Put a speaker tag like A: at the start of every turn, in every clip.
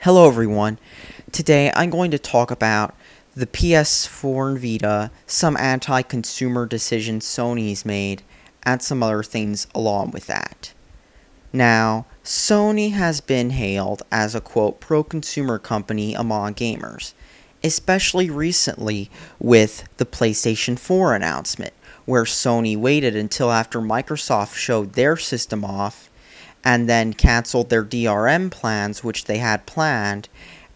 A: Hello everyone. Today I'm going to talk about the PS4 and Vita, some anti-consumer decisions Sony's made, and some other things along with that. Now, Sony has been hailed as a quote pro-consumer company among gamers, especially recently with the PlayStation 4 announcement, where Sony waited until after Microsoft showed their system off and then canceled their DRM plans, which they had planned,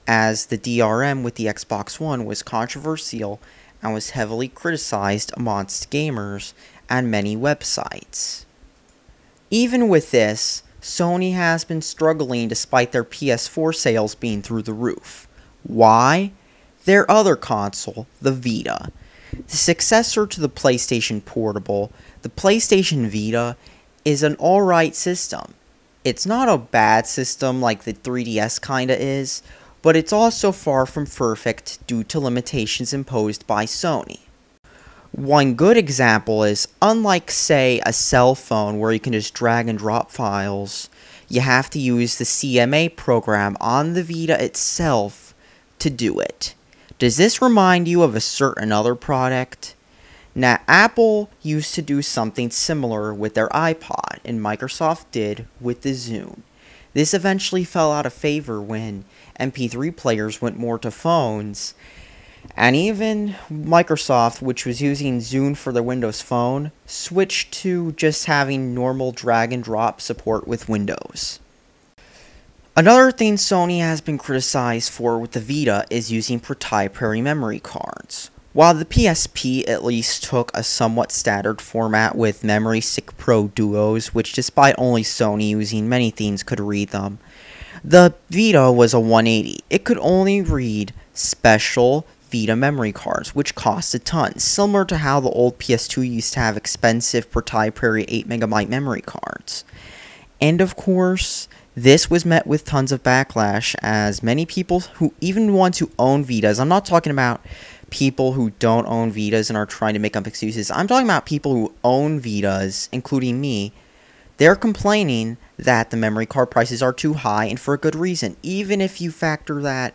A: as the DRM with the Xbox One was controversial and was heavily criticized amongst gamers and many websites. Even with this, Sony has been struggling despite their PS4 sales being through the roof. Why? Their other console, the Vita. The successor to the PlayStation Portable, the PlayStation Vita is an alright system. It's not a bad system like the 3DS kinda is, but it's also far from perfect due to limitations imposed by Sony. One good example is, unlike say a cell phone where you can just drag and drop files, you have to use the CMA program on the Vita itself to do it. Does this remind you of a certain other product? Now, Apple used to do something similar with their iPod, and Microsoft did with the Zune. This eventually fell out of favor when MP3 players went more to phones, and even Microsoft, which was using Zune for their Windows Phone, switched to just having normal drag and drop support with Windows. Another thing Sony has been criticized for with the Vita is using proprietary memory cards. While the PSP at least took a somewhat standard format with Memory Stick Pro Duos, which despite only Sony using many things could read them, the Vita was a 180. It could only read special Vita memory cards, which cost a ton, similar to how the old PS2 used to have expensive proprietary 8MB memory cards. And of course, this was met with tons of backlash, as many people who even ones who own Vitas, I'm not talking about people who don't own Vitas and are trying to make up excuses, I'm talking about people who own Vitas, including me, they're complaining that the memory card prices are too high, and for a good reason. Even if you factor that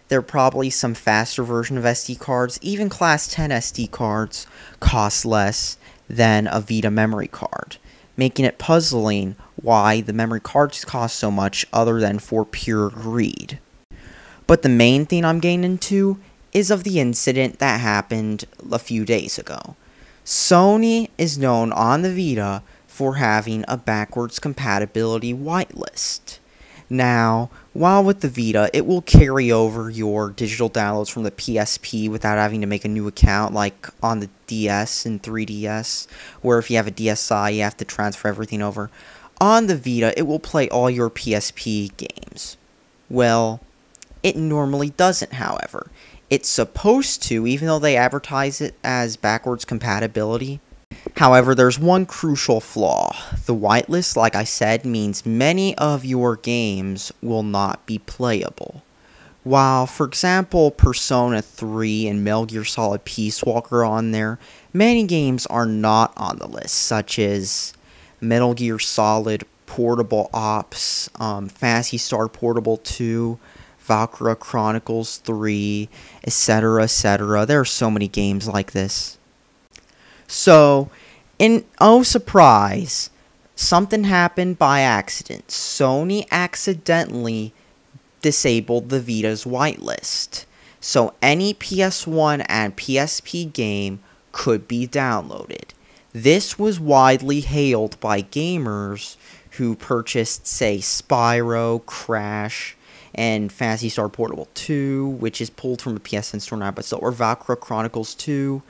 A: there are probably some faster version of SD cards, even Class 10 SD cards cost less than a Vita memory card, making it puzzling why the memory cards cost so much other than for pure greed. But the main thing I'm getting into is of the incident that happened a few days ago. Sony is known on the Vita for having a backwards compatibility whitelist. Now, while with the Vita, it will carry over your digital downloads from the PSP without having to make a new account like on the DS and 3DS, where if you have a DSi, you have to transfer everything over. On the Vita, it will play all your PSP games. Well, it normally doesn't, however. It's supposed to, even though they advertise it as backwards compatibility. However, there's one crucial flaw. The whitelist, like I said, means many of your games will not be playable. While, for example, Persona 3 and Metal Gear Solid Peace Walker are on there, many games are not on the list, such as Metal Gear Solid Portable Ops, Phantasy Star Portable 2, Valkyria Chronicles 3, etc., etc. There are so many games like this. So, in oh surprise, something happened by accident. Sony accidentally disabled the Vita's whitelist. So any PS1 and PSP game could be downloaded. This was widely hailed by gamers who purchased, say, Spyro, Crash, and Phantasy Star Portable 2, which is pulled from a PSN store now, but still, or Valkyria Chronicles 2.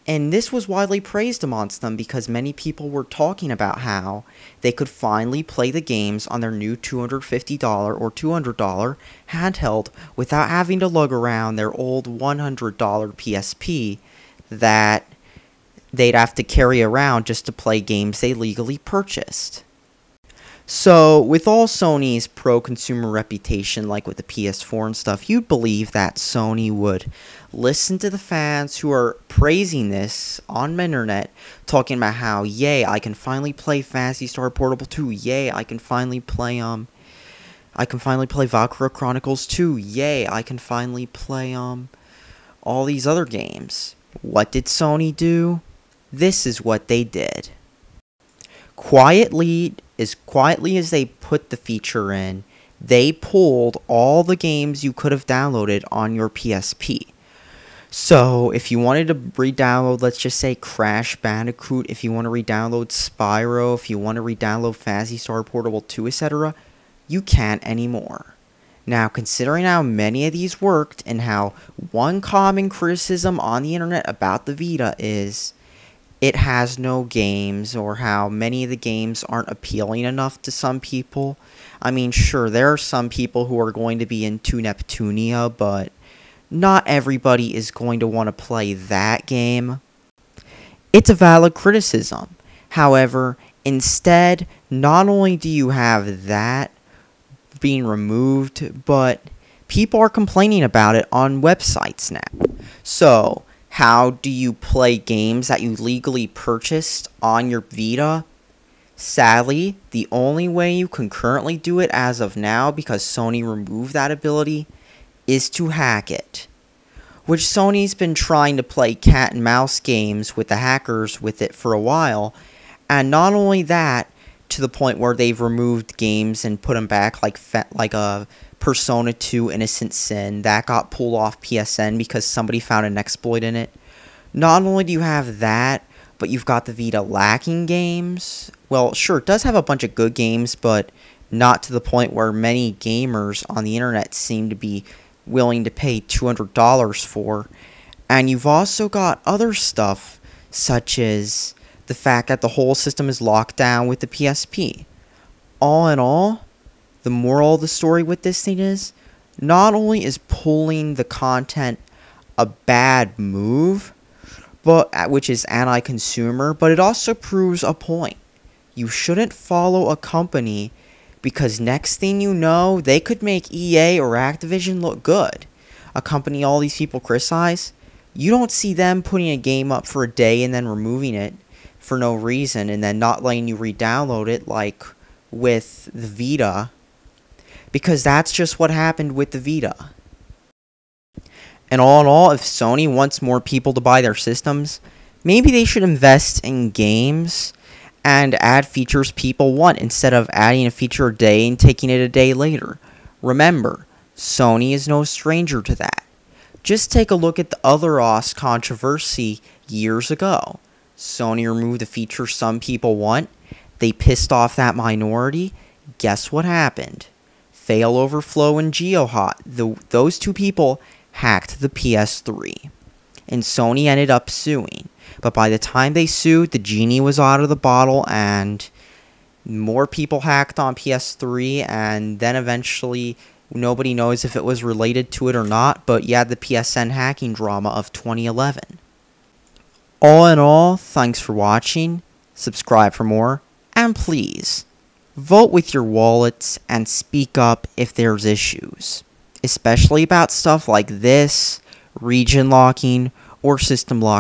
A: And this was widely praised amongst them because many people were talking about how they could finally play the games on their new $250 or $200 handheld without having to lug around their old $100 PSP that they'd have to carry around just to play games they legally purchased. So, with all Sony's pro-consumer reputation, like with the PS4 and stuff, you'd believe that Sony would listen to the fans who are praising this on the internet, talking about how, yay, I can finally play Phantasy Star Portable 2, yay, I can finally play, I can finally play Valkyria Chronicles 2. Yay, I can finally play, all these other games. What did Sony do? This is what they did. Quietly as they put the feature in, they pulled all the games you could have downloaded on your PSP. So, if you wanted to re-download, let's just say Crash Bandicoot, if you want to re-download Spyro, if you want to re-download Phantasy Star Portable 2, etc., you can't anymore. Now, considering how many of these worked, and how one common criticism on the internet about the Vita is it has no games, or how many of the games aren't appealing enough to some people. I mean, sure, there are some people who are going to be into Neptunia, but not everybody is going to want to play that game. It's a valid criticism. However, instead, not only do you have that being removed, but people are complaining about it on websites now. So, how do you play games that you legally purchased on your Vita? Sadly, the only way you can currently do it as of now, because Sony removed that ability, is to hack it. Which Sony's been trying to play cat and mouse games with the hackers with it for a while. And not only that, to the point where they've removed games and put them back, like a Persona 2 Innocent Sin that got pulled off PSN because somebody found an exploit in it. Not only do you have that, but you've got the Vita lacking games. Well, sure, it does have a bunch of good games, but not to the point where many gamers on the internet seem to be willing to pay $200 for. And you've also got other stuff, such as the fact that the whole system is locked down with the PSP. All in all, the moral of the story with this thing is, not only is pulling the content a bad move, which is anti-consumer, but it also proves a point. You shouldn't follow a company, because next thing you know, they could make EA or Activision look good. A company all these people criticize, you don't see them putting a game up for a day and then removing it for no reason, and then not letting you re-download it like with the Vita, because that's just what happened with the Vita. And all in all, if Sony wants more people to buy their systems, maybe they should invest in games and add features people want, instead of adding a feature a day and taking it a day later. Remember, Sony is no stranger to that. Just take a look at the other OS controversy years ago. Sony removed a feature some people want, they pissed off that minority, guess what happened? Fail Overflow and GeoHot, those two people hacked the PS3. And Sony ended up suing. But by the time they sued, the genie was out of the bottle, and more people hacked on PS3, and then eventually, nobody knows if it was related to it or not, but you had the PSN hacking drama of 2011. All in all, thanks for watching, subscribe for more, and please, vote with your wallets and speak up if there's issues. Especially about stuff like this, region locking, or system lock.